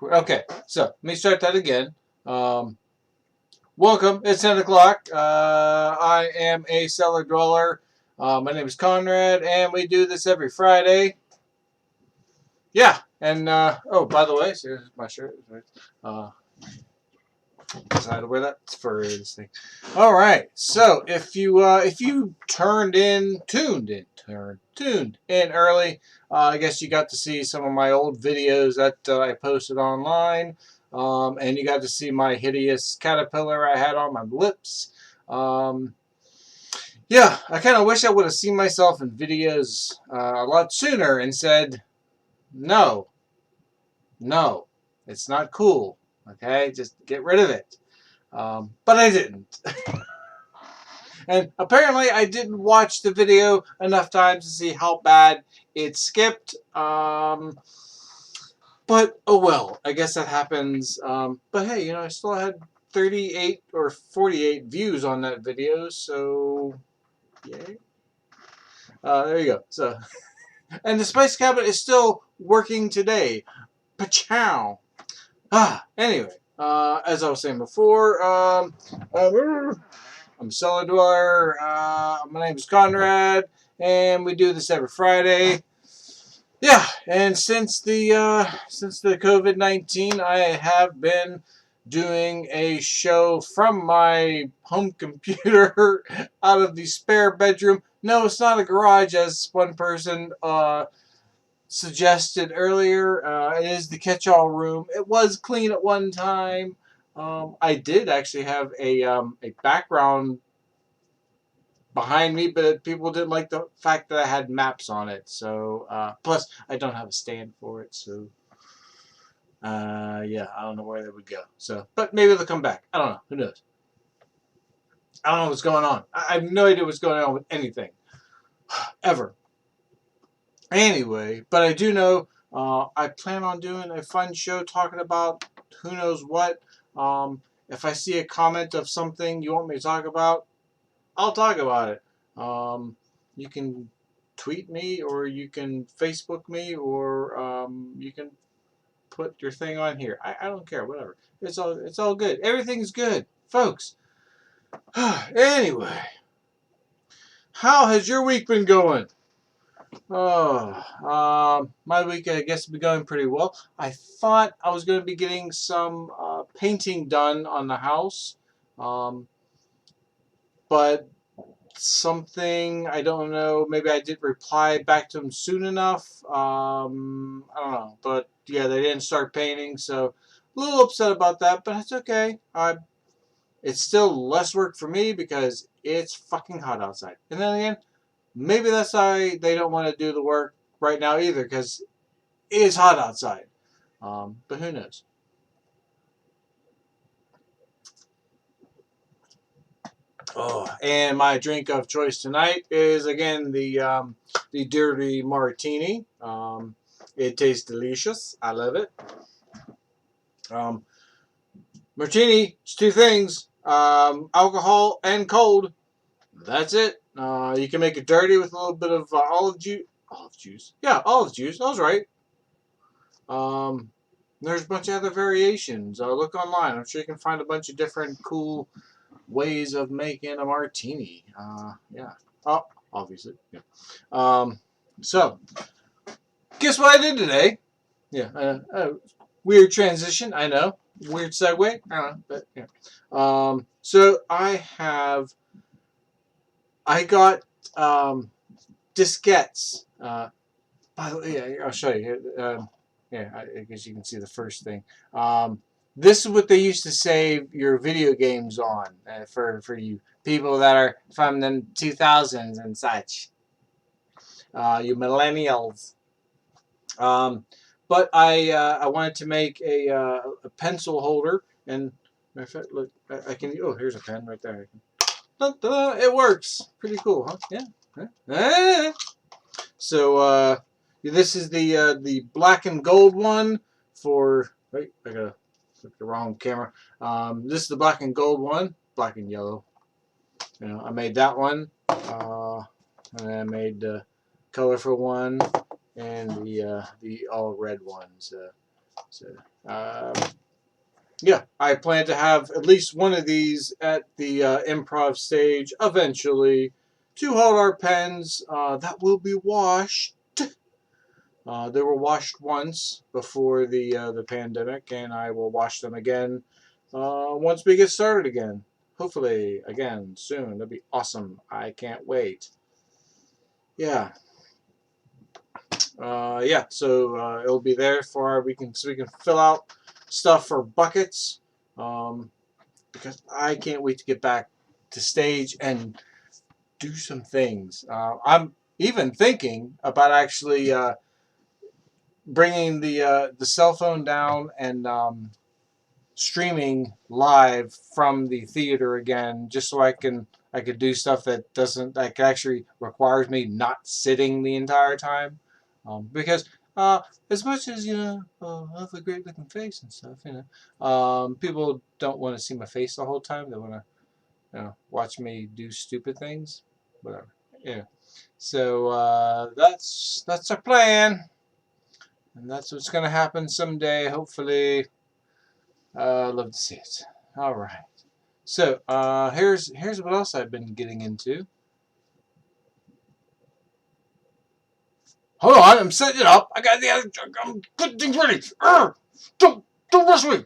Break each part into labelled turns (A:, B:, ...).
A: Okay, so let me start that again. Welcome. It's 10 o'clock. I am a cellar dweller. My name is Conrad, and we do this every Friday. Yeah, and oh, by the way, so here's my shirt. Decided to wear that for this thing. All right. So if you tuned in early, I guess you got to see some of my old videos that I posted online, and you got to see my hideous caterpillar I had on my lips. Yeah, I kind of wish I would have seen myself in videos a lot sooner and said, no, no, it's not cool. Okay, just get rid of it. But I didn't. And apparently I didn't watch the video enough times to see how bad it skipped. But oh well, I guess that happens. But hey, I still had 38 or 48 views on that video, so yay. There you go. So, and the Spice Cabinet is still working today. Pachow. Anyway, as I was saying before, I'm a cellar dweller. My name is Conrad, and we do this every Friday. Yeah, and since the COVID-19, I have been doing a show from my home computer out of the spare bedroom. No, it's not a garage, as one person suggested earlier. It is the catch-all room. It was clean at one time. I did actually have a background behind me, but people didn't like the fact that I had maps on it. So plus I don't have a stand for it. So yeah, I don't know where they would go. So, but maybe they'll come back. I don't know. Who knows? I don't know what's going on. I have no idea what's going on with anything ever. Anyway, but I do know I plan on doing a fun show talking about who knows what. If I see a comment of something you want me to talk about, I'll talk about it. You can tweet me, or you can Facebook me, or you can put your thing on here. I don't care, whatever. It's all good. Everything's good, folks. Anyway, how has your week been going? My week, I guess, has been going pretty well. I thought I was going to be getting some painting done on the house, but something, I don't know, maybe I didn't reply back to them soon enough. I don't know, but yeah, they didn't start painting, so a little upset about that, but it's okay. It's still less work for me because it's fucking hot outside. And then again, maybe that's why they don't want to do the work right now either, because it is hot outside. But who knows? Oh, and my drink of choice tonight is again the dirty martini. It tastes delicious. I love it. Um, Martini is two things: alcohol and cold. That's it. You can make it dirty with a little bit of olive juice. Olive juice. Yeah, olive juice. I was right. Um, there's a bunch of other variations. Look online. I'm sure you can find a bunch of different cool ways of making a martini. Yeah. Oh, obviously. Yeah. So, guess what I did today? Yeah. Weird transition. I know. Weird segue. I don't know. But yeah. So I got diskettes. By the way, yeah, I'll show you. Yeah, I guess you can see the first thing. This is what they used to save your video games on for you people that are from the 2000s and such. You millennials. Um, but I wanted to make a pencil holder, and matter of fact, look, I can. Oh, here's a pen right there. It works. Pretty cool, huh? Yeah. So this is the black and gold one for. Wait, I gotta look the wrong camera. This is the black and gold one, black and yellow. I made that one, and I made the colorful one and the all red ones. So, yeah, I plan to have at least one of these at the improv stage eventually to hold our pens that will be washed. They were washed once before the pandemic, and I will wash them again once we get started again. Hopefully, again soon. That'd be awesome. I can't wait. Yeah, yeah. So it'll be there for we can fill out stuff for buckets. Um, because I can't wait to get back to stage and do some things. I'm even thinking about actually bringing the cell phone down and streaming live from the theater again, just so I could do stuff that actually requires me not sitting the entire time, because. As much as I have a great looking face and stuff, people don't want to see my face the whole time. They want to watch me do stupid things, whatever. Yeah. So that's our plan, and that's what's gonna happen someday. Hopefully, I'd love to see it. All right. So here's what else I've been getting into. Hold on, I'm setting it up. I got I'm putting things ready. Don't rush me.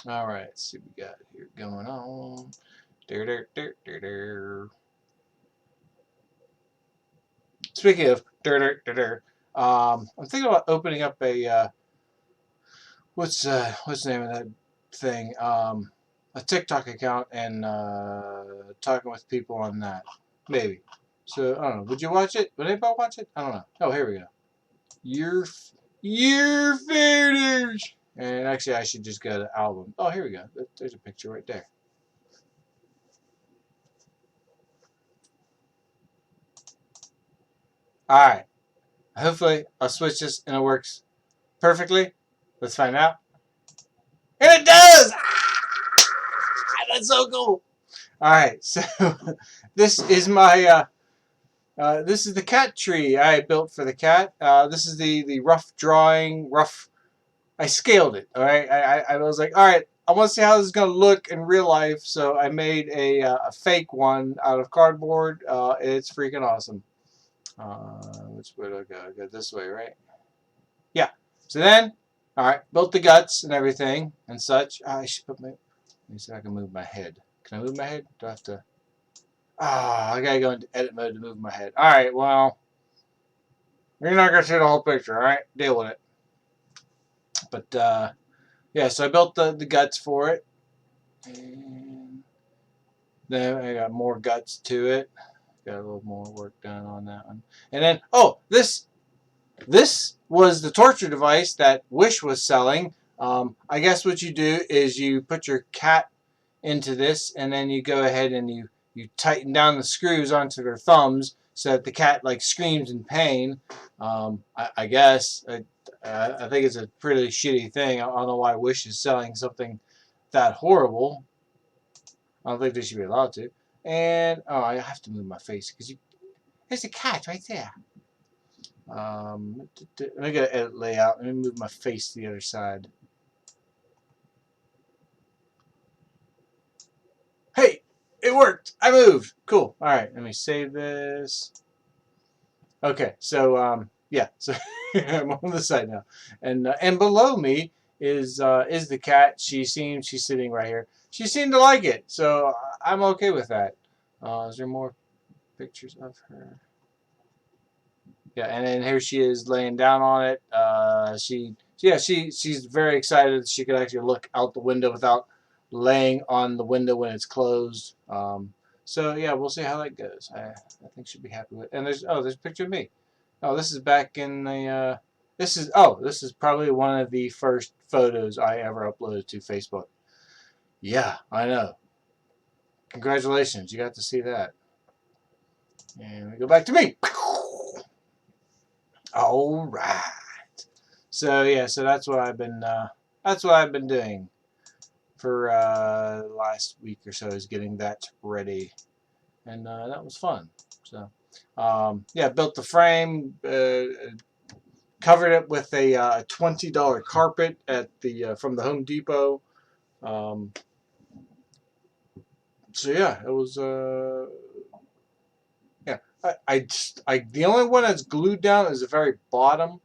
A: All right. Let's see what we got here going on. Speaking of I'm thinking about opening up a what's the name of that thing? A TikTok account and talking with people on that. Maybe. So I don't know. Would you watch it? Would anybody watch it? I don't know. Oh, here we go. Your finish. And actually, I should just go to album. Oh, here we go. There's a picture right there. All right. Hopefully, I'll switch this and it works perfectly. Let's find out. And it does! That's so cool. All right, so this is this is the cat tree I built for the cat. This is the rough drawing, I scaled it. All right, I was like, all right, I want to see how this is gonna look in real life, so I made a fake one out of cardboard. It's freaking awesome. Which way do I go? I go this way, right? Yeah. So then, all right, built the guts and everything and such. I should put my. Let me see if I can move my head. Can I move my head? Do I have to? I gotta go into edit mode to move my head. Alright, well, you're not gonna see the whole picture, alright? Deal with it. But, yeah, so I built the guts for it. And then I got more guts to it. Got a little more work done on that one. And then, oh, this was the torture device that Wish was selling. I guess what you do is you put your cat into this, and then you go ahead and you tighten down the screws onto their thumbs so that the cat like screams in pain. I guess I think it's a pretty shitty thing. I don't know why Wish is selling something that horrible. I don't think they should be allowed to. And I have to move my face because there's a cat right there. Let me go to edit layout. Let me move my face to the other side. Hey, it worked. I moved. Cool. All right, let me save this. Okay, so yeah, so I'm on the side now, and below me is the cat. She's sitting right here. She seemed to like it, so I'm okay with that. Is there more pictures of her? Yeah, and then here she is laying down on it. She's very excited that she could actually look out the window without laying on the window when it's closed. So yeah, we'll see how that goes. I think she'll be happy with. And there's a picture of me. Oh, this is back in the. This is probably one of the first photos I ever uploaded to Facebook. Yeah, I know. Congratulations, you got to see that. And we go back to me. All right. So yeah, so that's what I've been doing for the last week or so, is getting that ready, and that was fun. So yeah, built the frame, Covered it with a $20 carpet at the from the Home Depot. Um, so yeah, it was yeah. The only one that's glued down is the very bottom.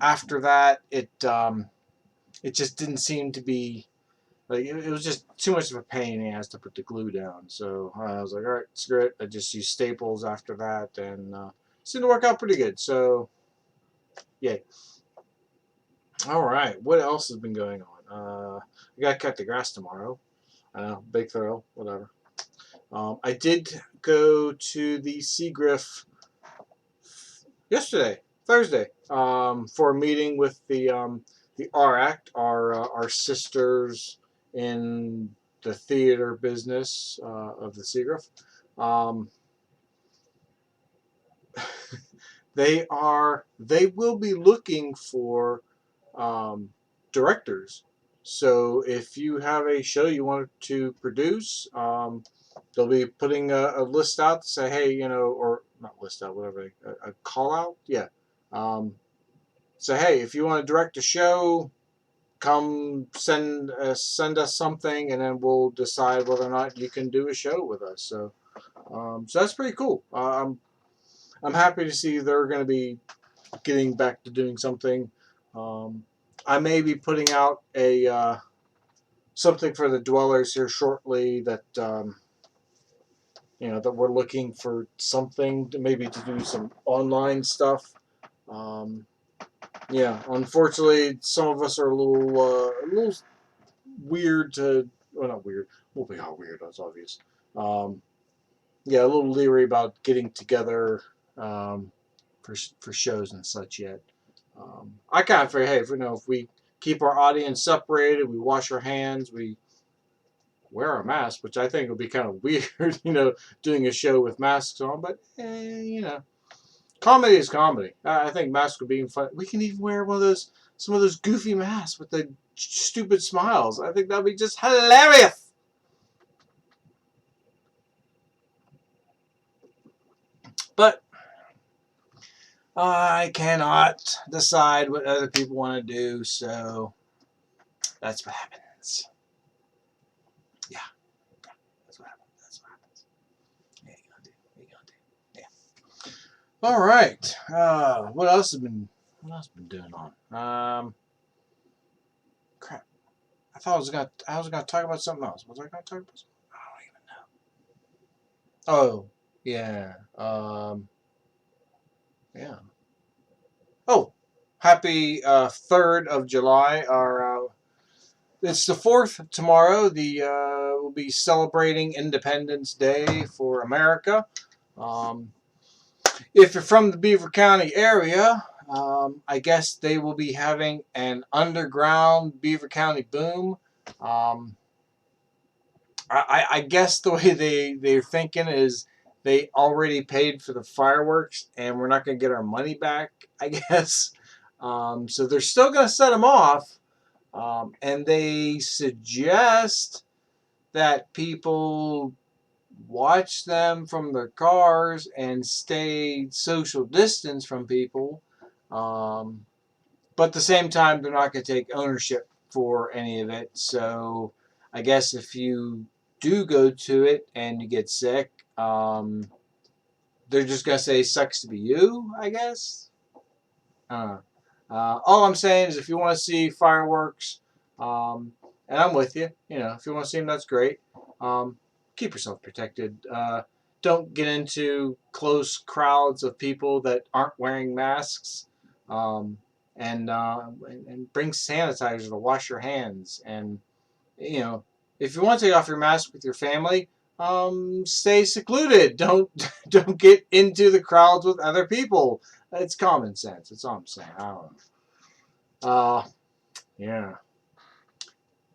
A: After that, it just didn't seem to be like it was just too much of a pain in the ass to put the glue down. So I was like, all right, screw it. I just used staples after that, and seemed to work out pretty good. So yeah. All right, what else has been going on? I got to cut the grass tomorrow. I know, big thrill, whatever. I did go to the Seagriff yesterday, Thursday, for a meeting with the RACT, our sisters in the theater business of the Seagriff. Um, they will be looking for directors. So if you have a show you want to produce, they'll be putting a list out to say, hey, or not list out, whatever, a call out, yeah. Say, hey, if you want to direct a show, come send us something, and then we'll decide whether or not you can do a show with us. So that's pretty cool. I'm happy to see they're going to be getting back to doing something. Um, I may be putting out a something for the dwellers here shortly that that we're looking for something to maybe to do some online stuff. Um, yeah, unfortunately, some of us are a little weird to well, not weird. Well, we are weird. That's obvious. Um, yeah, a little leery about getting together um, for shows and such yet. I kind of figure, hey, if we keep our audience separated, we wash our hands, we wear our mask, which I think would be kind of weird, doing a show with masks on. But comedy is comedy. I think masks would be fun. We can even wear some of those goofy masks with the stupid smiles. I think that'd be just hilarious. But I cannot decide what other people want to do, so that's what happens. Yeah, that's what happens. That's what happens. Yeah, you gonna do. What you gonna do? Yeah. All right. What else been doing on? Crap. I was gonna talk about something else. Was I gonna talk about something? I don't even know. Oh, yeah. Yeah. Oh, happy 3rd of July. It's the 4th tomorrow. We'll be celebrating Independence Day for America. Um, if you're from the Beaver County area, I guess they will be having an underground Beaver County boom. Um, I guess the way they're thinking is they already paid for the fireworks and we're not going to get our money back, I guess. So they're still going to set them off. And they suggest that people watch them from their cars and stay social distance from people. But at the same time, they're not going to take ownership for any of it. So I guess if you do go to it and you get sick, they're just going to say sucks to be you, I guess. All I'm saying is if you want to see fireworks, and I'm with you, if you want to see them, that's great. Keep yourself protected. Don't get into close crowds of people that aren't wearing masks. Um, and bring sanitizer to wash your hands. And if you want to take off your mask with your family, stay secluded. Don't get into the crowds with other people. It's common sense. That's all I'm saying. I don't know. Yeah.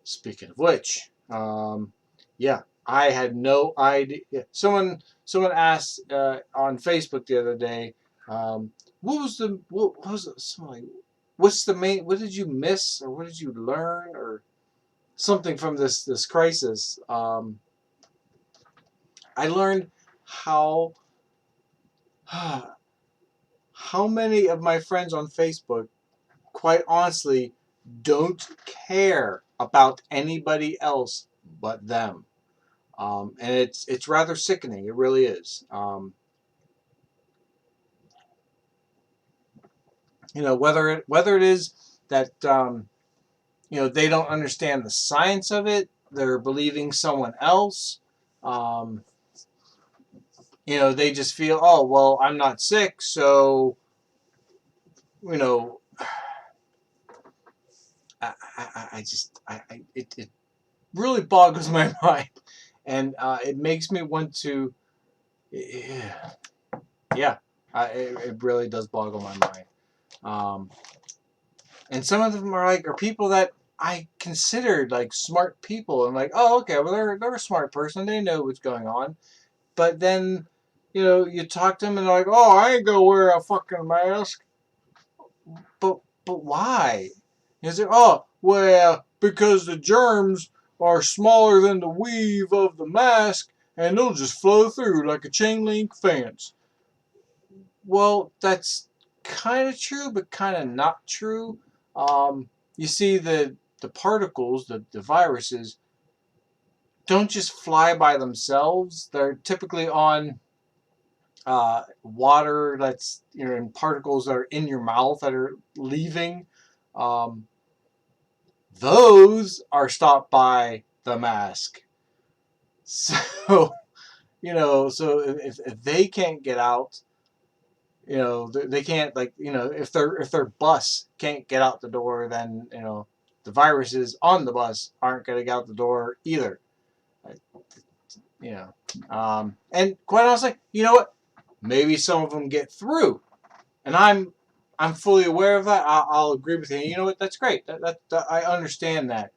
A: Speaking of which, yeah, I had no idea. Someone asked on Facebook the other day, what was it? Something what's the main? What did you miss, or what did you learn, or something from this crisis? I learned how how many of my friends on Facebook, quite honestly, don't care about anybody else but them? And it's rather sickening. It really is. Whether it is that they don't understand the science of it, they're believing someone else. Um, they just feel, oh well, I'm not sick, so you know, it really boggles my mind, and it makes me want to, yeah, it really does boggle my mind. And some of them are people that I considered like smart people, and like, oh, okay, well they're a smart person, they know what's going on. But then, you talk to them and they're like, oh, I ain't gonna wear a fucking mask. But why? Is it, oh, well, because the germs are smaller than the weave of the mask and they'll just flow through like a chain link fence. Well, that's kind of true, but kind of not true. You see, the particles, the viruses, don't just fly by themselves. They're typically on water that's in particles that are in your mouth that are leaving. Um, those are stopped by the mask. So so if they can't get out, they can't, if their bus can't get out the door, then the viruses on the bus aren't going to get out the door either. You and quite honestly, you know what? Maybe some of them get through, and I'm fully aware of that. I'll agree with you. You know what? That's great. That I understand that.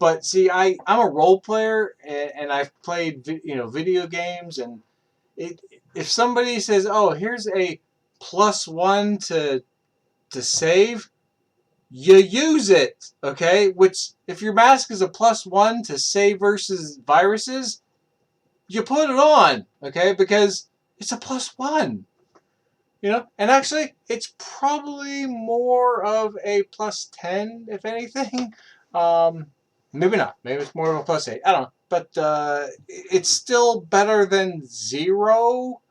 A: But see, I'm a role player, and I've played video games, and if somebody says, oh, here's a +1 to save, you use it, okay? Which, if your mask is a +1 to save versus viruses, you put it on, okay? Because it's a +1. And actually, it's probably more of a +10, if anything. Maybe not. Maybe it's more of a +8. I don't know. But it's still better than 0.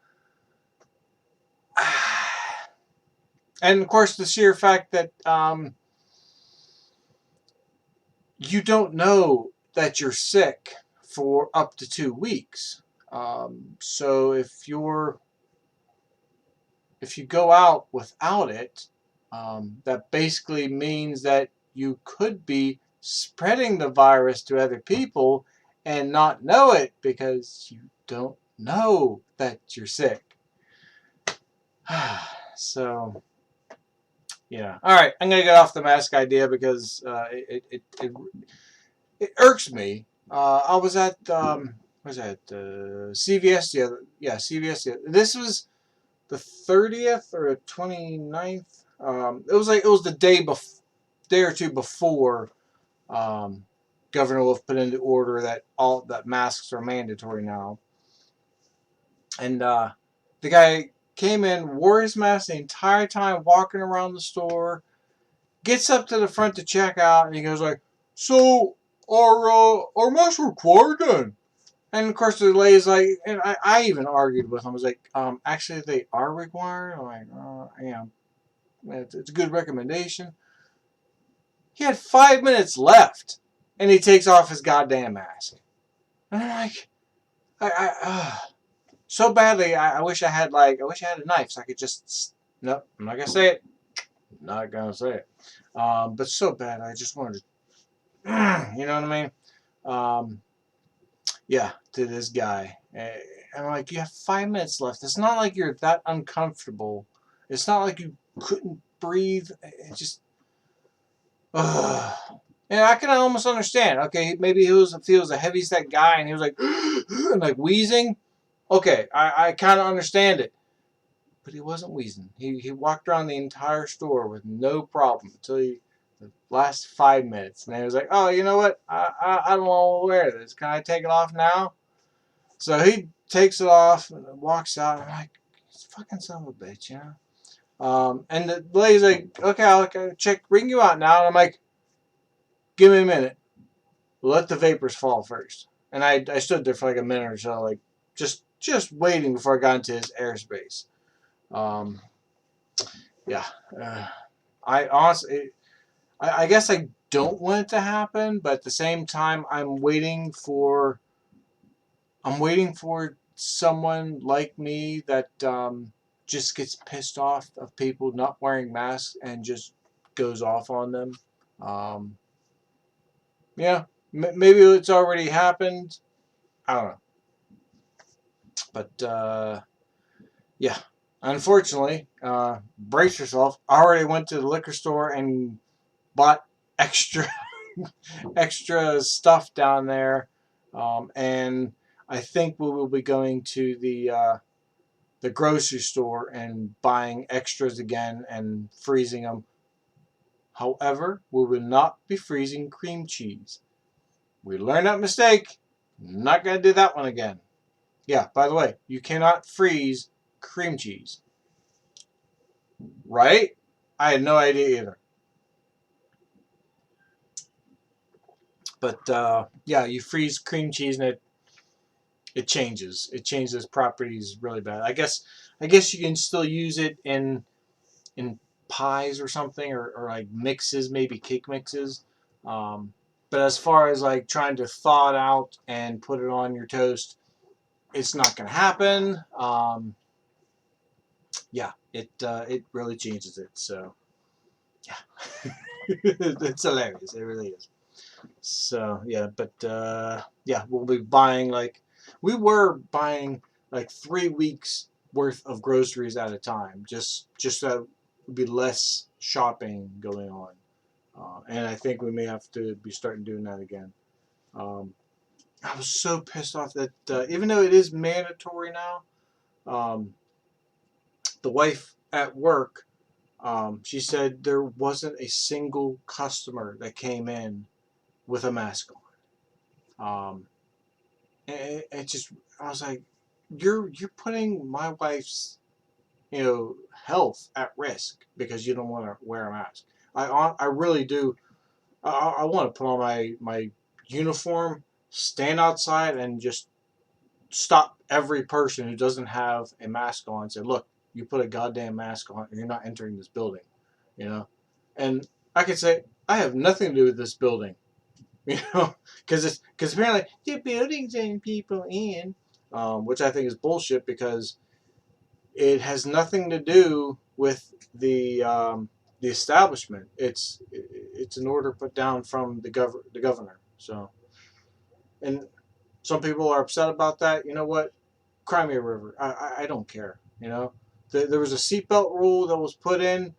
A: And of course, the sheer fact that you don't know that you're sick for up to 2 weeks. So if you go out without it, that basically means that you could be spreading the virus to other people and not know it because you don't know that you're sick. So, yeah. All right, I'm gonna get off the mask idea because it irks me. I was at what was that CVS CVS. This was the 30th or the 29th. It was the day or two before Governor Wolf put into order that masks are mandatory now. And the guy came in, wore his mask the entire time, walking around the store. Gets up to the front to check out, and he goes like, "So are masks required then?" And of course the lady's like, and I even argued with him. I was like, actually they are required. I'm like, yeah, it's a good recommendation. He had 5 minutes left, and he takes off his goddamn mask. And I'm like, so badly. I wish I had a knife so I could just. Nope, I'm not gonna say it. Not gonna say it. But so bad, I just wanted to. You know what I mean? Yeah, to this guy. I'm like, you have 5 minutes left. It's not like you're that uncomfortable. It's not like you couldn't breathe. It just. And I can almost understand. Okay, maybe he feels a heavy set guy and he was like, and like wheezing. Okay, I kind of understand it. But he wasn't wheezing. He walked around the entire store with no problem until the last 5 minutes. And he was like, oh, you know what? I don't want to wear this. Can I take it off now? So he takes it off and walks out. And I'm like, fucking son of a bitch, you know. And the lady's like, okay, I'll check, ring you out now. And I'm like, give me a minute. Let the vapors fall first. And I stood there for like a minute or so, like just waiting before I got into his airspace. Um, yeah. I honestly, I guess I don't want it to happen, but at the same time, I'm waiting for someone like me that just gets pissed off of people not wearing masks and just goes off on them. Um, yeah, maybe it's already happened. I don't know, but yeah. Unfortunately, brace yourself. I already went to the liquor store and bought extra extra stuff down there, and I think we will be going to the grocery store and buying extras again and freezing them. However, we will not be freezing cream cheese. We learned that mistake. Not going to do that one again. Yeah, by the way, you cannot freeze cream cheese. Right? I had no idea either. But yeah, you freeze cream cheese and it changes. It changes properties really bad. I guess you can still use it in pies or something, or like mixes, maybe cake mixes. Um, but as far as like trying to thaw it out and put it on your toast, it's not going to happen. Yeah, it really changes it. So yeah, it's hilarious. It really is. So yeah, but yeah, we'll be buying we were buying like 3 weeks worth of groceries at a time, just so there would be less shopping going on. And I think we may have to be starting doing that again. Um, I was so pissed off that even though it is mandatory now, um, the wife at work, she said there wasn't a single customer that came in with a mask on. It just, I was like, you're putting my wife's health at risk because you don't want to wear a mask. I really do. I want to put on my uniform, stand outside, and just stop every person who doesn't have a mask on and say, look, you put a goddamn mask on, or you're not entering this building. You know, and I could say I have nothing to do with this building. Because apparently the building's letting people in, which I think is bullshit because it has nothing to do with the establishment. It's an order put down from the governor. So, and some people are upset about that. You know what? Cry me a river. I don't care. There was a seatbelt rule that was put in.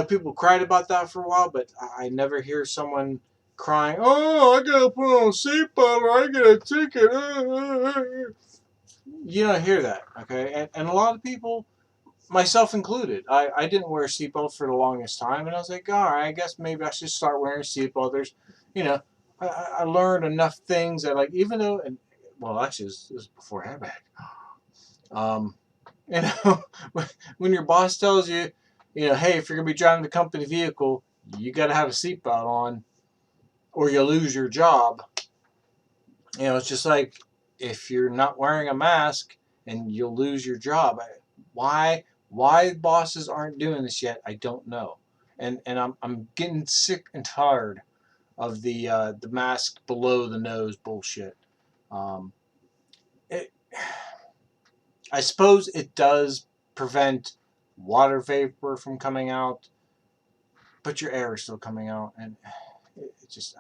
A: People cried about that for a while, but I never hear someone crying, "Oh, I gotta put on a seatbelt or I get a ticket." You don't hear that, okay? And a lot of people, myself included, I didn't wear a seatbelt for the longest time, and I was like, all right, I guess maybe I should start wearing a seatbelt. You know, I learned enough things that, like, even though, and well, actually, this was before airbag. Um, you know, when your boss tells you, hey, if you're gonna be driving the company vehicle, you got to have a seatbelt on, or you lose your job. It's just like if you're not wearing a mask and you'll lose your job. Why bosses aren't doing this yet? I don't know. And I'm getting sick and tired of the mask below the nose bullshit. Um, it, I suppose it does prevent water vapor from coming out, but your air is still coming out, and it just,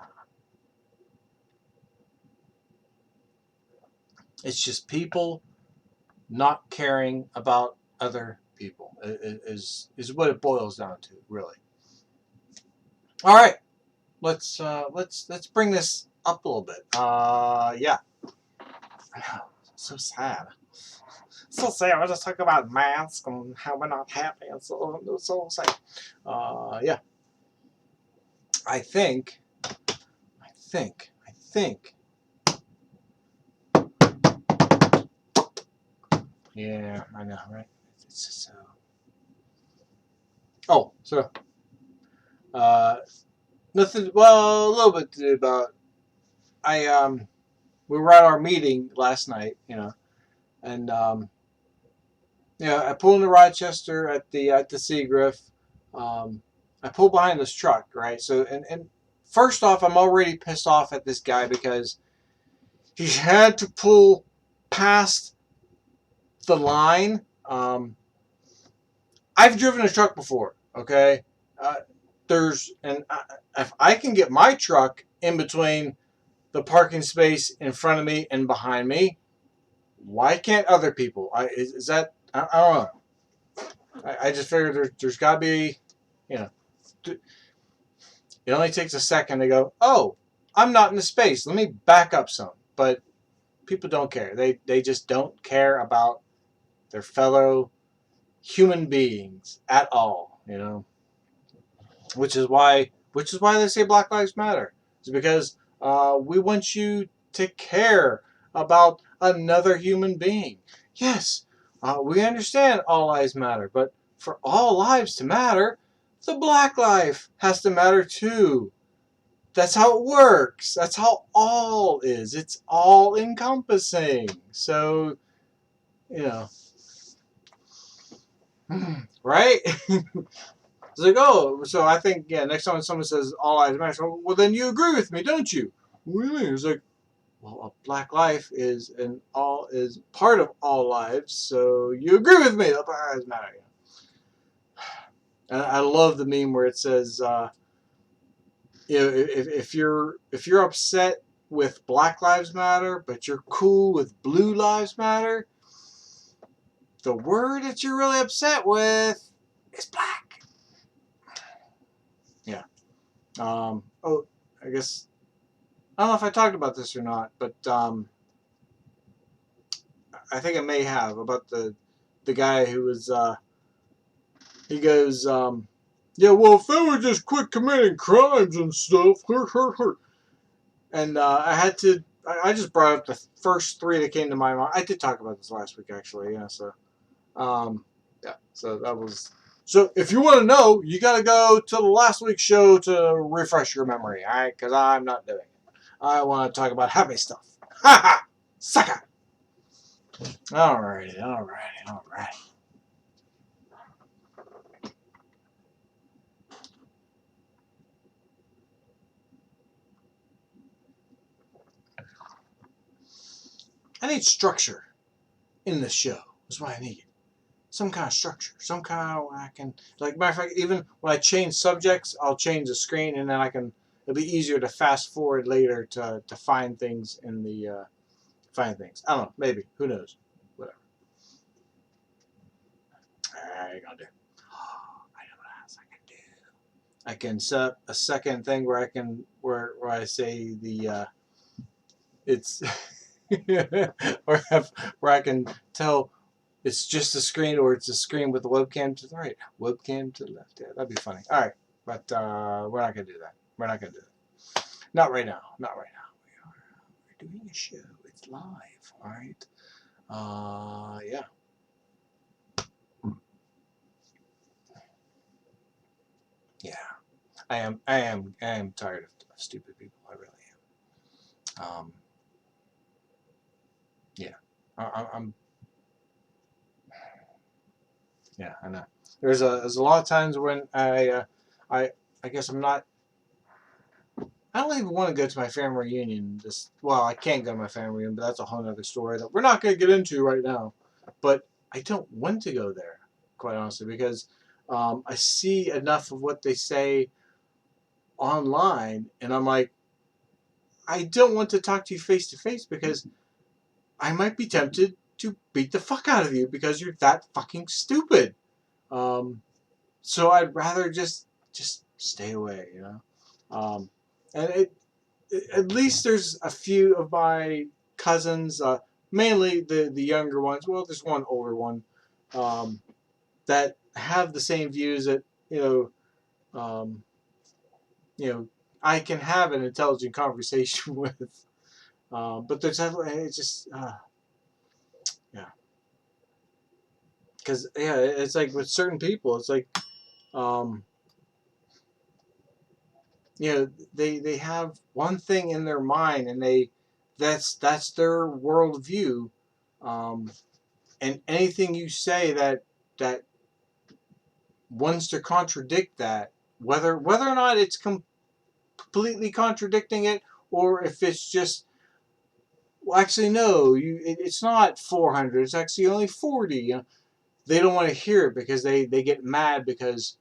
A: it's just people not caring about other people is what it boils down to, really. All right, let's bring this up a little bit. Yeah, so sad. So sad. We're just talking about masks and how we're not happy and so sad. Yeah. I think. I think. Yeah, I know, right? It's just so. Oh, so uh, nothing. Well, a little bit about I we were at our meeting last night, and yeah, I pulled into Rochester at the Seagriff. Um, I pulled behind this truck, right? So and first off, I'm already pissed off at this guy because he had to pull past the line. I've driven a truck before, okay? Uh, if I can get my truck in between the parking space in front of me and behind me, why can't other people? Is that I don't know. I just figured there's got to be, you know, it only takes a second to go, oh, I'm not in the space. Let me back up some. But people don't care. They just don't care about their fellow human beings at all, which is why they say Black Lives Matter. It's because we want you to care about another human being. Yes, we understand all lives matter, but for all lives to matter, the black life has to matter too. That's how it works. That's how all is. It's all encompassing. So, you know, right? It's like, oh, so I think, yeah, next time someone says all lives matter, well, then you agree with me, don't you? What do you mean? It's like, well, a black life is part of all lives, so you agree with me that black lives matter. And I love the meme where it says, if you're upset with Black Lives Matter, but you're cool with Blue Lives Matter, the word that you're really upset with is black. Yeah. Oh, I guess I don't know if I talked about this or not, but I think I may have about the guy who was he goes yeah, well, if they would just quit committing crimes and stuff, and I just brought up the first three that came to my mind. I did talk about this last week actually, yeah. So yeah, so that was. So if you want to know, you got to go to the last week's show to refresh your memory, all right? Because I'm not doing it. I want to talk about happy stuff. Ha ha! Sucker! Alrighty. I need structure in this show. That's what I need. Some kind of structure. Some kind of I can, like, matter of fact, even when I change subjects, I'll change the screen and then it'll be easier to fast forward later to find things in the, find things. I don't know. Maybe. Who knows? Whatever. Alright, you gonna do. I know what else I can do. I can set up a second thing where where I say it's where I can tell it's just a screen or it's a screen with the webcam to the right, webcam to the left. Yeah, that'd be funny. All right, but we're not gonna do that. We're not gonna do that. Not right now. Not right now. We're doing a show. It's live. All right. Yeah. Yeah. I am tired of stupid people. I really am. Yeah. I'm. Yeah. I know. There's a lot of times when I I guess I'm not. I don't even want to go to my family reunion. Well, I can't go to my family reunion, but that's a whole other story that we're not going to get into right now. But I don't want to go there, quite honestly, because I see enough of what they say online, and I'm like, I don't want to talk to you face to face because I might be tempted to beat the fuck out of you because you're that fucking stupid. Um, so I'd rather just stay away. And at least there's a few of my cousins, mainly the younger ones. Well, there's one older one um, that have the same views that um, you know I can have an intelligent conversation with. But there's it's just yeah. Because yeah, it's like with certain people, it's like, um, you know, they have one thing in their mind, and that's their worldview, um, and anything you say that wants to contradict that, whether or not it's completely contradicting it, or if it's just, well, actually no, it's not 400, it's actually only 40. You know, they don't want to hear it because they get mad because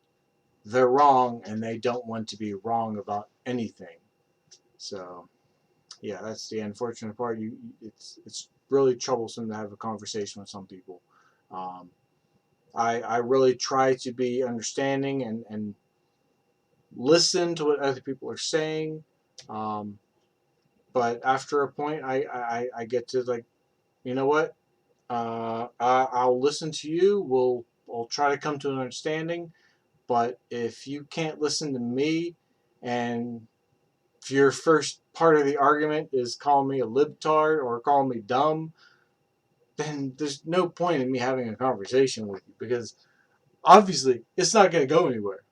A: they're wrong and they don't want to be wrong about anything. So yeah, that's the unfortunate part. It's really troublesome to have a conversation with some people. Um, I really try to be understanding and listen to what other people are saying. Um, but after a point, I get to, like, you know what? I'll listen to you. I'll try to come to an understanding. But if you can't listen to me, and if your first part of the argument is calling me a libtard or calling me dumb, then there's no point in me having a conversation with you, because obviously it's not going to go anywhere.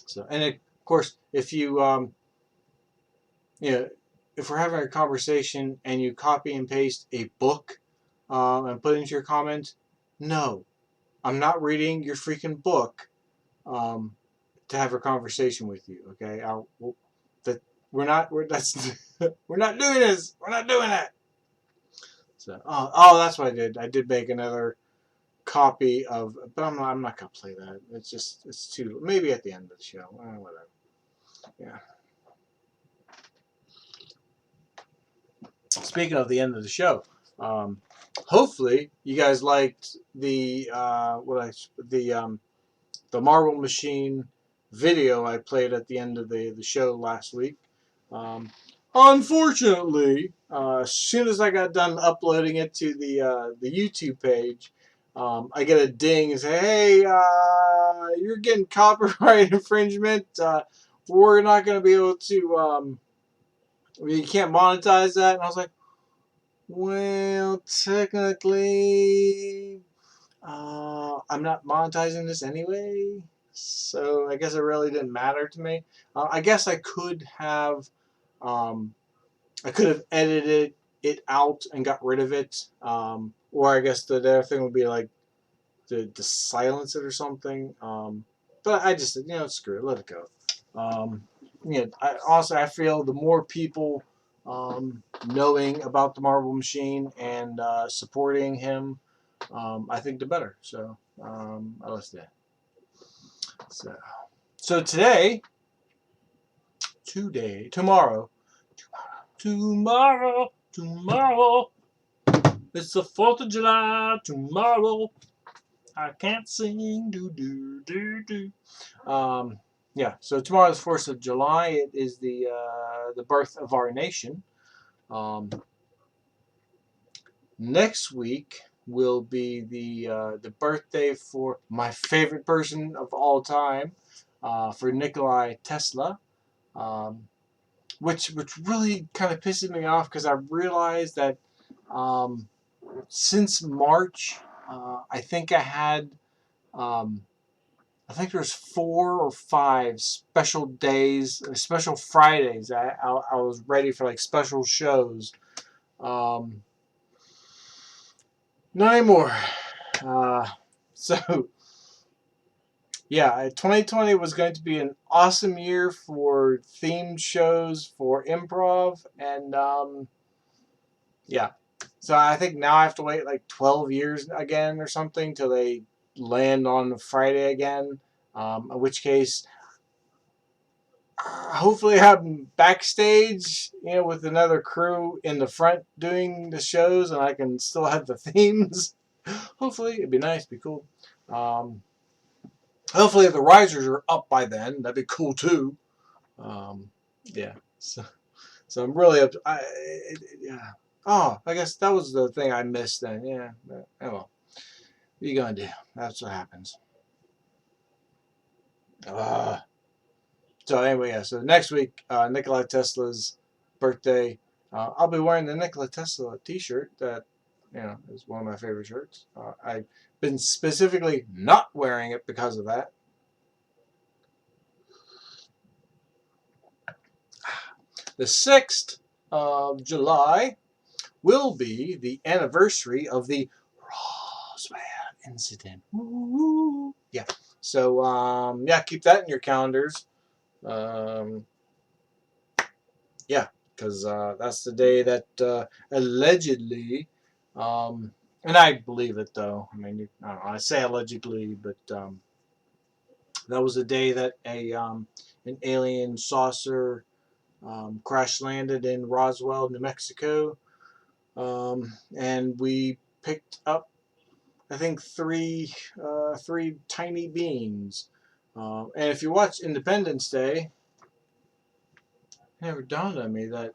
A: So, and of course, if you you know, if we're having a conversation and you copy and paste a book and put it into your comment, no, I'm not reading your freaking book um, to have a conversation with you. Okay, that that's we're not doing this. We're not doing that. So, that's what I did. I did make another copy of, but I'm not gonna play that. It's too, maybe at the end of the show. Whatever. Yeah. Speaking of the end of the show, um, hopefully you guys liked the Marble Machine video I played at the end of the show last week. Um, Unfortunately, as soon as I got done uploading it to the YouTube page, I get a ding and say, "Hey, you're getting copyright infringement. We're not going to be able to. You can't monetize that." And I was like, "Well, technically, I'm not monetizing this anyway, so I guess it really didn't matter to me. I guess um, I could have edited it out and got rid of it, or I guess the other thing would be like to silence it or something. But I just said, screw it, let it go. Um, I feel the more people knowing about the Marble Machine and supporting him, I think the better. So I left that. So tomorrow, it's the 4th of July. Tomorrow, I can't sing. Do do do do. Yeah. So tomorrow is 4th of July. It is the birth of our nation. Next week will be the birthday for my favorite person of all time, for Nikolai Tesla, um, which really kind of pisses me off, because I realized that um, since March, I think um, I think there's 4 or 5 special days, special Fridays. I was ready for, like, special shows. Um, Not anymore. Uh, so yeah, 2020 was going to be an awesome year for themed shows for improv, and yeah. So I think now I have to wait like 12 years again or something till they land on Friday again. In which case, hopefully I'm backstage, with another crew in the front doing the shows, and I can still have the themes. Hopefully, it'd be nice, be cool. Um, Hopefully, if the risers are up by then, that'd be cool too. Yeah. So I'm really up. Yeah. Oh, I guess that was the thing I missed then. Yeah. Oh well. What you gonna do? That's what happens. Uh, so anyway, yeah. So next week, Nikola Tesla's birthday. I'll be wearing the Nikola Tesla T-shirt that it's one of my favorite shirts. I've been specifically not wearing it because of that. The 6th of July will be the anniversary of the Roswell incident. Woo-hoo. Yeah. So, yeah, keep that in your calendars. Um, yeah, because that's the day that allegedly, and I believe it though. I mean, I don't know, I say allegedly, but that was the day that an alien saucer crash landed in Roswell, New Mexico, and we picked up, I think, three tiny beings. And if you watch Independence Day, it never dawned on me that,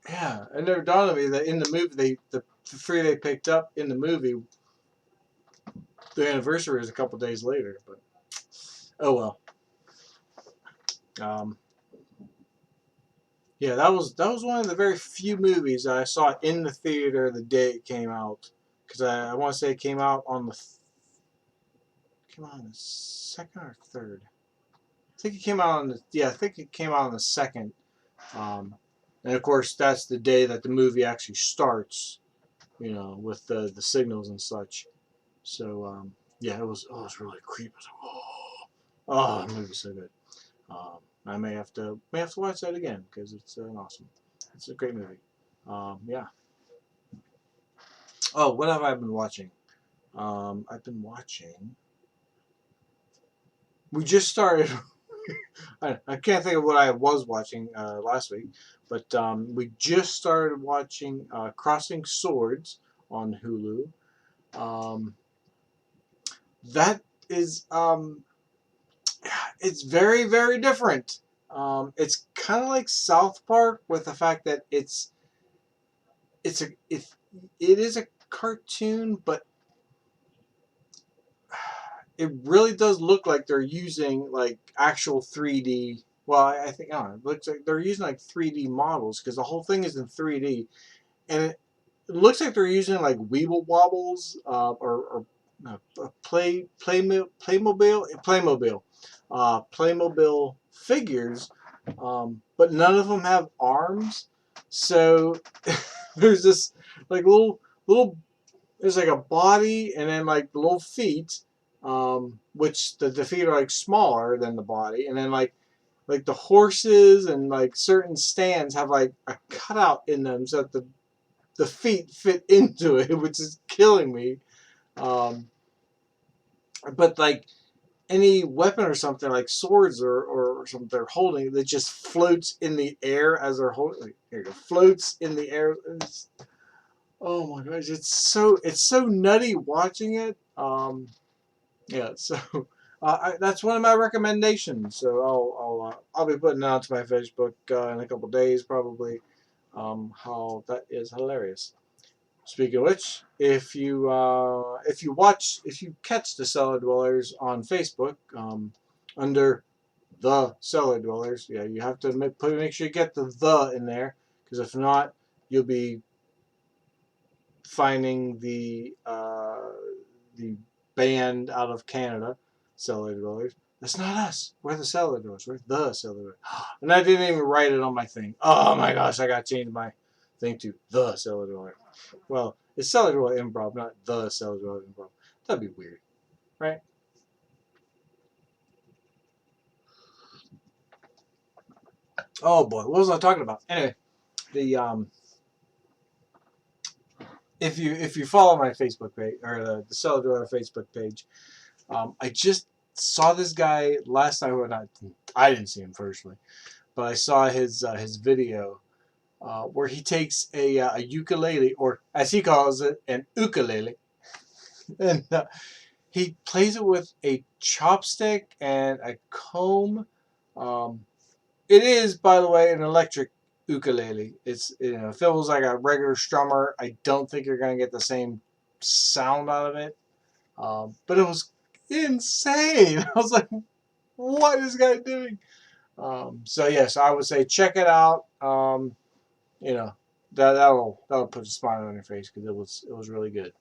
A: yeah, it never dawned on me that in the movie, the three they picked up in the movie, the anniversary is a couple days later. But oh well. Um, yeah, that was one of the very few movies I saw in the theater the day it came out, because I want to say it came out on the second or third. I think it came out on the I think it came out on the second. Um, and of course, that's the day that the movie actually starts, with the signals and such. So, yeah, it was really creepy. I was like, oh, the movie's so good. I may have to watch that again because it's awesome. It's a great movie. Yeah. Oh, what have I been watching? I've been watching. We just started. I can't think of what I was watching last week, but we just started watching Crossing Swords on Hulu. Um, that is, it's very, very different. It's kind of like South Park with the fact that it is a cartoon, but it really does look like they're using like actual 3D. Well, I think it looks like they're using like 3D models because the whole thing is in 3D, and it looks like they're using like Weeble Wobbles or Playmobil figures, but none of them have arms. So there's this like little there's like a body and then like little feet, which the feet are like smaller than the body, and then like the horses and like certain stands have like a cutout in them so that the feet fit into it, which is killing me. Um, but like any weapon or something like swords or something they're holding that just floats in the air as they're holding. Like, here you go, floats in the air. Oh my gosh, it's so nutty watching it. Yeah, so that's one of my recommendations. So I'll be putting it out to my Facebook in a couple days probably. How that is hilarious. Speaking of which, if you catch the Cellar Dwellers on Facebook under the Cellar Dwellers, yeah, you have to make sure you get the in there, because if not, you'll be finding the band out of Canada, Cellar Dwellers. That's not us. We're the Cellar Dwellers. We're the Cellar Dwellers. And I didn't even write it on my thing. Oh my gosh, I got to change my thing to the Cellar Dweller. Well, it's Cellar Dweller Improv, not the Cellar Dweller Improv. That'd be weird, right? Oh boy, what was I talking about? Anyway, the if you follow my Facebook page or the Cellar Dweller Facebook page, I just saw this guy last night. Well, not I didn't see him personally, but I saw his video where he takes a ukulele, or as he calls it, an ukulele, and he plays it with a chopstick and a comb. Um, it is, by the way, an electric ukulele. If it was like a regular strummer, I don't think you're gonna get the same sound out of it. But it was insane. I was like, what is this guy doing? So yes, I would say check it out. You know, that'll put a smile on your face because it was really good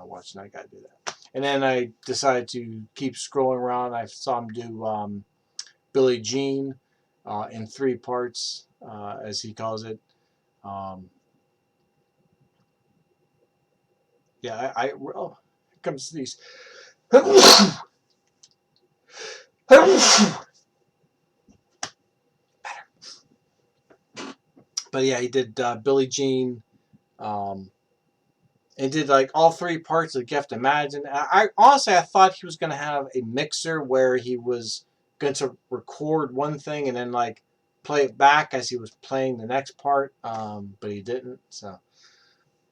A: watching that guy do that. And then I decided to keep scrolling around. I saw him do Billie Jean in 3 parts, as he calls it. Um, yeah, oh, here comes these. But yeah, he did Billie Jean. Um, and did like all 3 parts of Gift Imagine. I honestly I thought he was gonna have a mixer where he was going to record one thing and then like play it back as he was playing the next part, but he didn't. So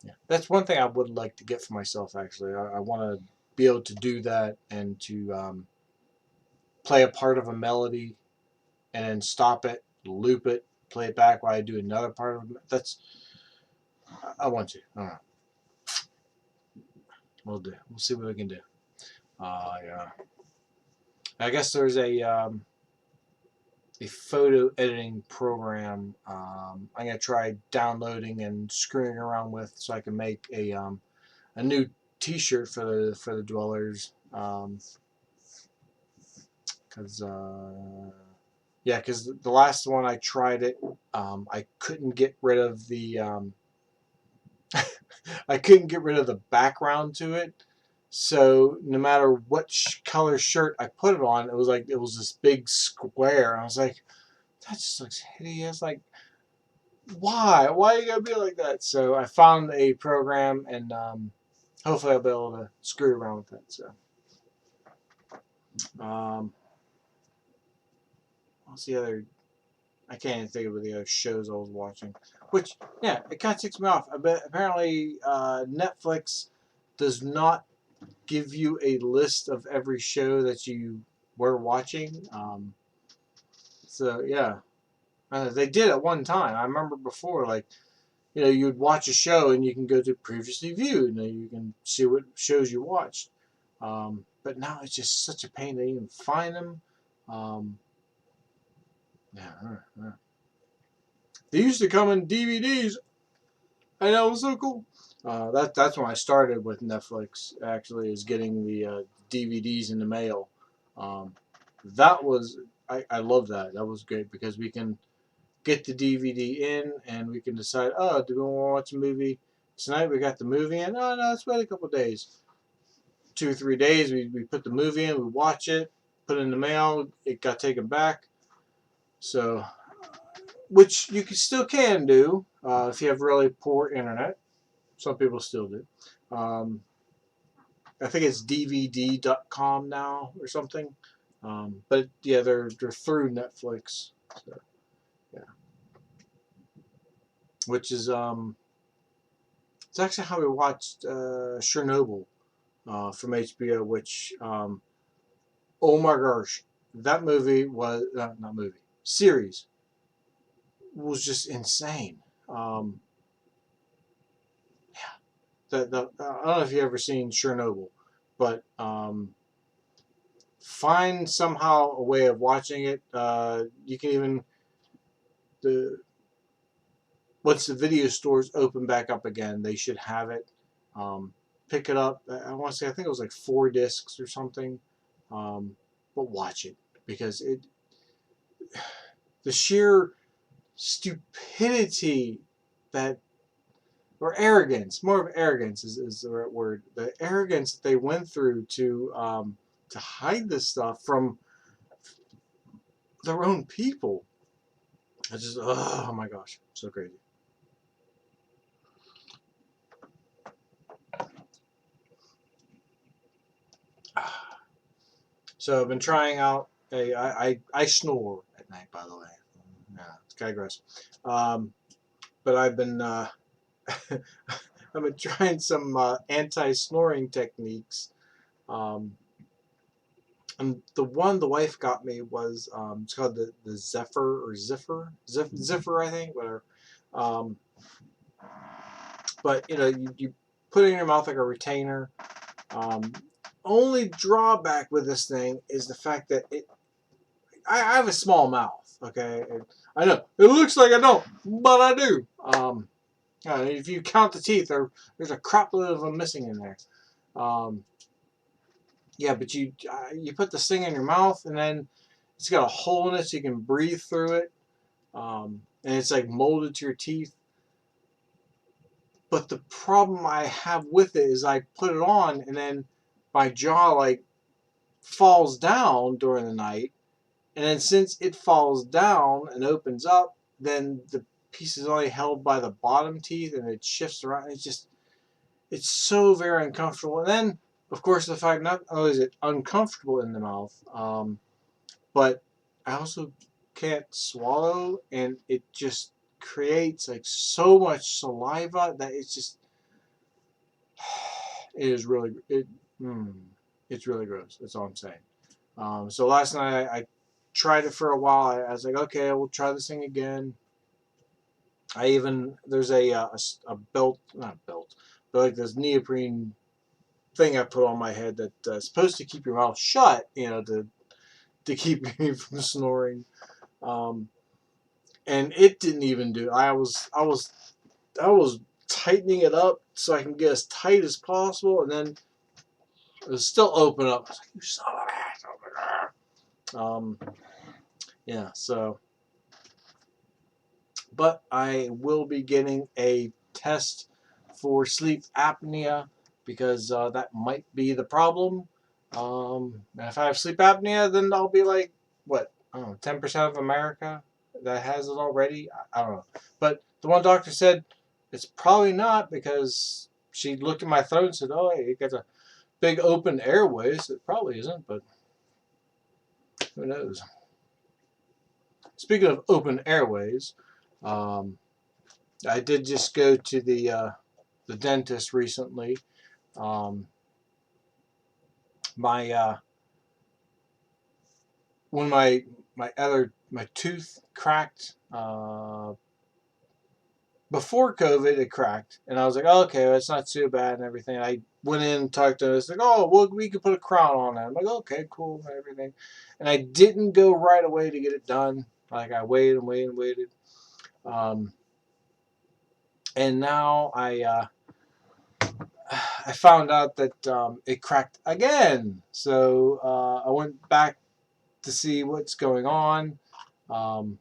A: yeah, that's one thing I would like to get for myself. Actually, I want to be able to do that and to play a part of a melody and then stop it, loop it, play it back while I do another part of it. That's I want to. I don't know. We'll do. We'll see what we can do. Yeah. I guess there's a photo editing program I'm gonna try downloading and screwing around with so I can make a new T-shirt for the dwellers. Because yeah, because the last one I tried it, I couldn't get rid of the I couldn't get rid of the background to it. So no matter what color shirt I put it on, it was this big square. I was like, that just looks hideous. Like, why? Why are you gonna be like that? So I found a program, and hopefully I'll be able to screw around with it. So, what's the other? I can't even think of the other shows I was watching. Which, yeah, it kind of ticks me off. But apparently, Netflix does not give you a list of every show that you were watching. So yeah, they did at one time. I remember before, like, you'd watch a show and you can go to previously viewed and you can see what shows you watched. But now it's just such a pain to even find them. Um, yeah. They used to come in DVDs. I know, it was so cool. That's when I started with Netflix. Actually, is getting the DVDs in the mail. Um, that was I love that. That was great because we can get the DVD in and we can decide. Oh, do we want to watch a movie tonight? We got the movie in. Oh no, let's wait a couple days. 2 or 3 days. We put the movie in. We watch it. Put it in the mail. It got taken back. So, which you still can do if you have really poor internet. Some people still do. I think it's DVD.com now or something. But yeah, they're through Netflix. So, yeah, which is it's actually how we watched Chernobyl from HBO. Which oh my gosh, that movie was not movie series was just insane. Um, I don't know if you've ever seen Chernobyl, but find somehow a way of watching it. You can even the once the video stores open back up again, they should have it. Pick it up. I want to say I think it was like 4 discs or something, but watch it because the sheer stupidity that or arrogance, more of arrogance is the right word. The arrogance that they went through to hide this stuff from their own people. It's just oh my gosh, so crazy. So I've been trying out I snore at night, by the way. Yeah, it's kind of gross. But I've been I've been trying some anti-snoring techniques. Um, and the one the wife got me was it's called the Zephyr I think, whatever. Um, but you put it in your mouth like a retainer. Um, Only drawback with this thing is the fact that I have a small mouth. Okay, I know it looks like I don't, but I do. If you count the teeth, there's a crap load of them missing in there. Um, yeah, but you put this thing in your mouth, and then it's got a hole in it so you can breathe through it, and it's like molded to your teeth. But the problem I have with it is I put it on, and then my jaw like falls down during the night, and then since it falls down and opens up, then the piece is only held by the bottom teeth, and it shifts around. It's so very uncomfortable. And then, of course, the fact not only is it uncomfortable in the mouth, but I also can't swallow, and it just creates like so much saliva that it's just it is really it's really gross. That's all I'm saying. So last night I tried it for a while. I was like, okay, we'll try this thing again. There's a belt, not belt, but like this neoprene thing I put on my head that's supposed to keep your mouth shut, to keep me from snoring. Um, and it didn't even do. I was tightening it up so I can get as tight as possible, and then it was still open up. I was like, you son of a bitch, yeah. So, but I will be getting a test for sleep apnea because that might be the problem. And if I have sleep apnea, then I'll be like, what? I don't know, 10% of America that has it already? I don't know. But the one doctor said it's probably not because she looked at my throat and said, oh, you got a big open airway, so it probably isn't, but who knows? Speaking of open airways, um, I did just go to the dentist recently. Um, my when my tooth cracked before COVID, it cracked, and I was like, oh, okay, well, it's not too bad and everything. I went in and talked to her. It's like, oh, well, we could put a crown on that. I'm like, okay, cool, and everything. And I didn't go right away to get it done. Like I waited and waited and waited. Um, and now I found out that it cracked again. So I went back to see what's going on. Um,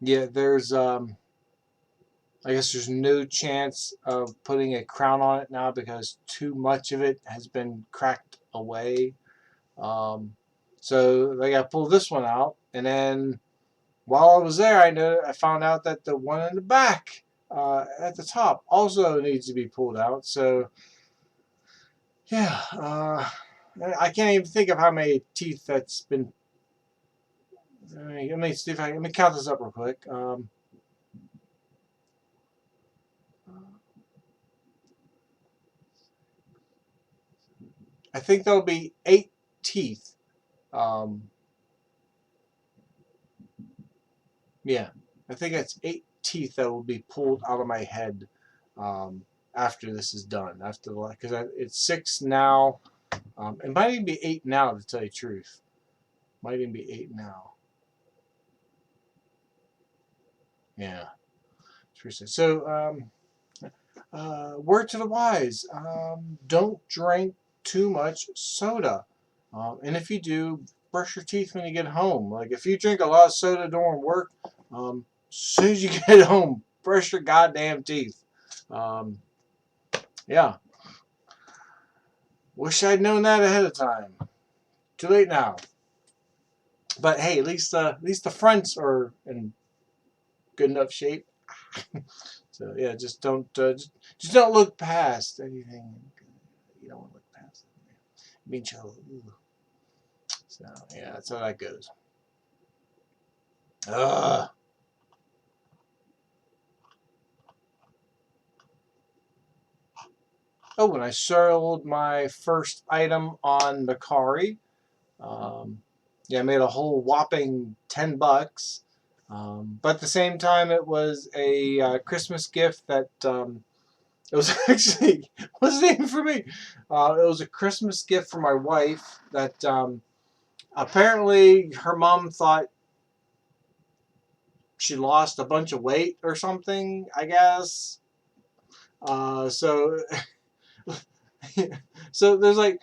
A: yeah, I guess there's no chance of putting a crown on it now because too much of it has been cracked away. Um, so they got to pull this one out, and then while I was there, I found out that the one in the back at the top also needs to be pulled out. So yeah, I can't even think of how many teeth that's been. Let me see if let me count this up real quick. I think there'll be 8 teeth. Um, yeah, I think that's 8 teeth that will be pulled out of my head after this is done. After because it's 6 now. It might even be 8 now, to tell you the truth. Might even be 8 now. Yeah. So, word to the wise: don't drink too much soda, and if you do, brush your teeth when you get home. Like if you drink a lot of soda during work, as soon as you get home, brush your goddamn teeth. Um, yeah. Wish I'd known that ahead of time. Too late now. But hey, at least the fronts are in good enough shape. So yeah, just don't look past anything. You don't want to look past it. Be chill. So yeah, that's how that goes. Ugh. Oh, and I sold my first item on Mercari. Yeah, I made a whole whopping $10. But at the same time, it was a Christmas gift that it was actually wasn't even for me. It was a Christmas gift for my wife that apparently her mom thought she lost a bunch of weight or something, I guess. So so there's like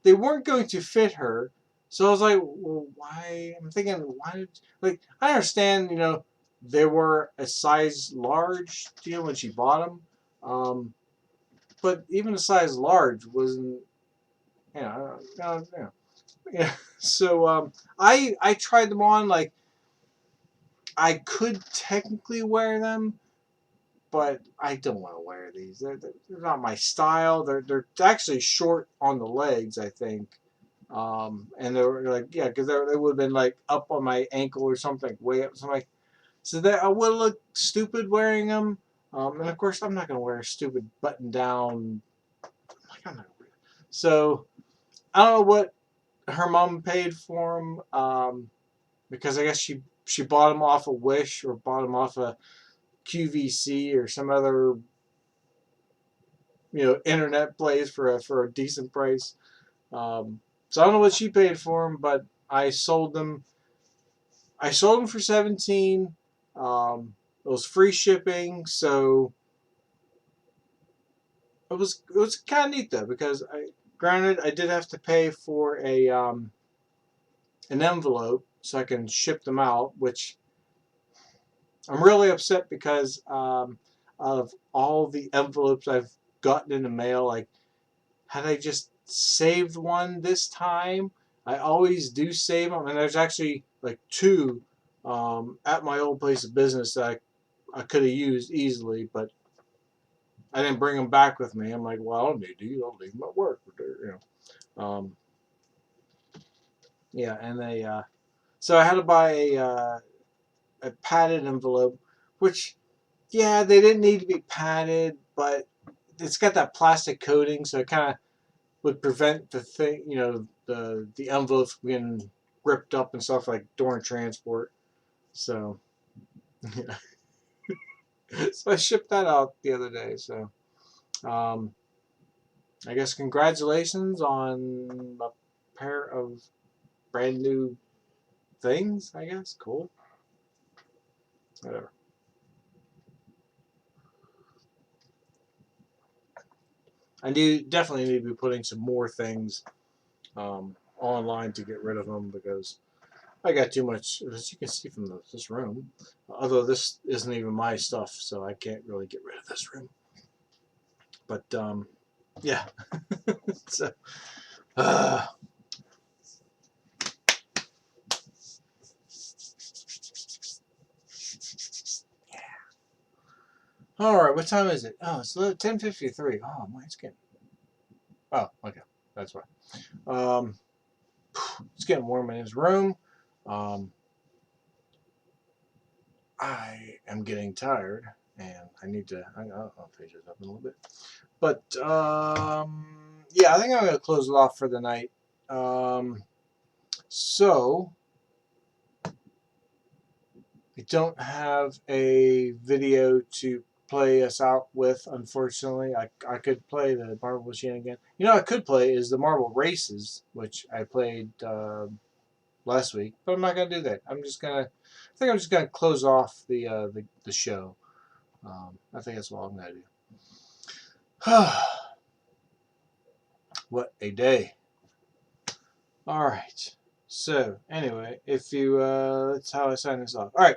A: they weren't going to fit her. So I was like, well, why? I'm thinking, why did, like, I understand, they were a size large deal when she bought them, but even a size large wasn't, yeah. So I tried them on. Like, I could technically wear them, but I don't want to wear these. They're not my style. They're actually short on the legs, I think. And they were like, yeah, because they would have been like up on my ankle or something, way up. So I'm like, so that I would look stupid wearing them. And of course, I'm not gonna wear a stupid button down. Like, I'm not gonna wear it. So I don't know what her mom paid for them. Because I guess she bought them off of Wish or bought them off of QVC or some other internet place for a decent price. So I don't know what she paid for them, but I sold them. I sold them for 17. It was free shipping, so it was kind of neat though, because granted I did have to pay for an envelope so I can ship them out, which I'm really upset because of all the envelopes I've gotten in the mail. Like, had I just saved one this time? I always do save them, and there's actually like two at my old place of business that I could have used easily, but I didn't bring them back with me. I'm like, well, I don't need these. I'll leave them at work. Yeah, and so I had to buy a padded envelope, which, yeah, they didn't need to be padded, but it's got that plastic coating, so it kind of would prevent the thing, the envelopes being ripped up and stuff like during transport. So, yeah. So I shipped that out the other day. So, um, I guess congratulations on a pair of brand new things. I guess cool. Whatever. I do definitely need to be putting some more things online to get rid of them, because I got too much, as you can see from this room. Although this isn't even my stuff, so I can't really get rid of this room. But yeah. So, uh, all right. What time is it? Oh, it's 10:53. Oh, mine's getting. Oh, okay. That's why. Um, it's getting warm in his room. Um, I am getting tired, and I need to. I'll finish this up in a little bit. But yeah, I think I'm gonna close it off for the night. So I don't have a video to play us out with, unfortunately. I could play the Marble Machine again. I could play is the Marble Races, which I played last week, but I'm not gonna do that. I think I'm just gonna close off the show. I think that's what I'm gonna do. What a day! All right. So anyway, if you that's how I sign this off. All right.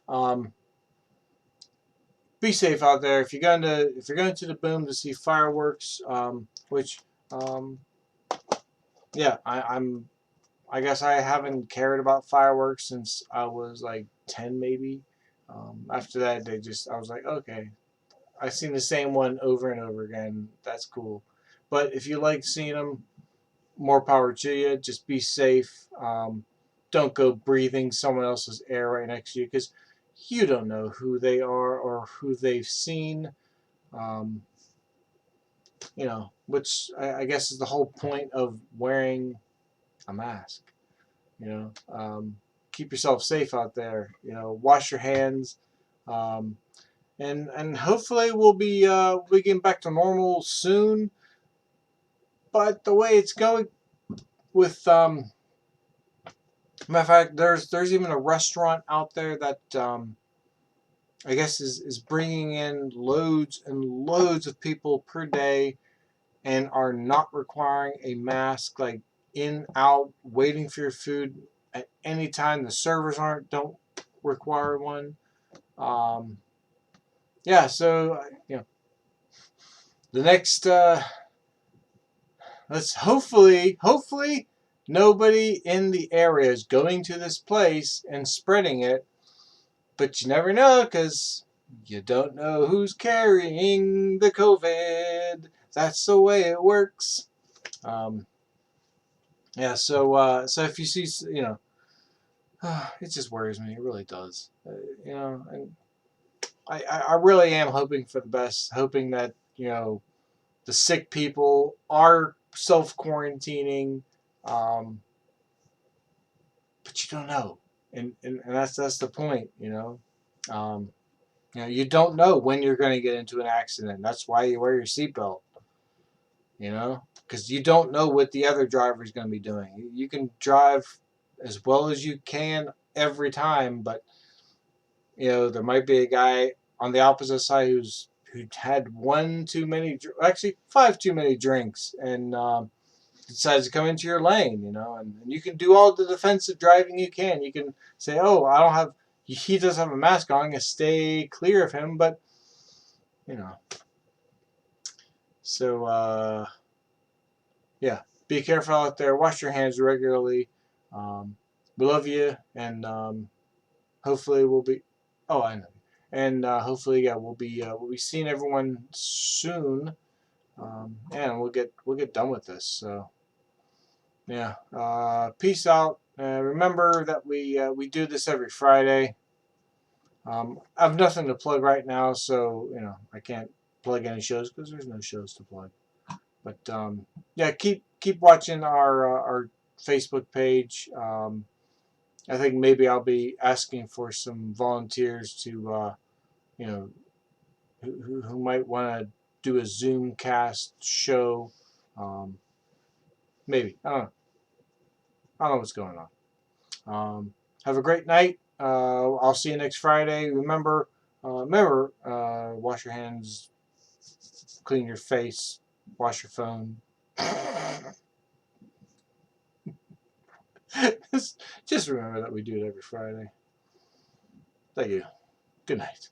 A: Um, be safe out there. If you're going to the boom to see fireworks, which yeah, I guess I haven't cared about fireworks since I was like 10 maybe. After that, I was like, okay, I've seen the same one over and over again. That's cool. But if you like seeing them, more power to you. Just be safe. Don't go breathing someone else's air right next to you, because you don't know who they are or who they've seen. Um, which I guess is the whole point of wearing a mask. You know, keep yourself safe out there. Wash your hands, um, and hopefully we'll be getting back to normal soon. But the way it's going with matter of fact, there's even a restaurant out there that I guess is bringing in loads and loads of people per day and are not requiring a mask, like in, out, waiting for your food at any time. The servers don't require one. Um, yeah, so the next let's hopefully nobody in the area is going to this place and spreading it, but you never know because you don't know who's carrying the COVID. That's the way it works. Um, yeah, so if you see, it just worries me. It really does. And I really am hoping for the best, hoping that the sick people are self quarantining, but you don't know, and that's the point. Um, you don't know when you're going to get into an accident. That's why you wear your seatbelt. Because you don't know what the other driver is going to be doing. You can drive as well as you can every time, but there might be a guy on the opposite side who had one too many, actually five too many drinks, and decides to come into your lane. And you can do all the defensive driving you can. You can say, "Oh, I don't have." He does have a mask on. I'm gonna stay clear of him, but you know. So yeah, be careful out there. Wash your hands regularly. We love you, and hopefully we'll be. Oh, I know. And hopefully, yeah, we'll be seeing everyone soon. And we'll get done with this. So yeah, peace out. Remember that we do this every Friday. I have nothing to plug right now, so I can't plug any shows because there's no shows to plug. But yeah, keep watching our Facebook page. I think maybe I'll be asking for some volunteers to you know who might want to do a Zoom cast show. Um, maybe I don't know what's going on. Have a great night. I'll see you next Friday. Remember, wash your hands, clean your face, wash your phone. Just remember that we do it every Friday. Thank you. Good night.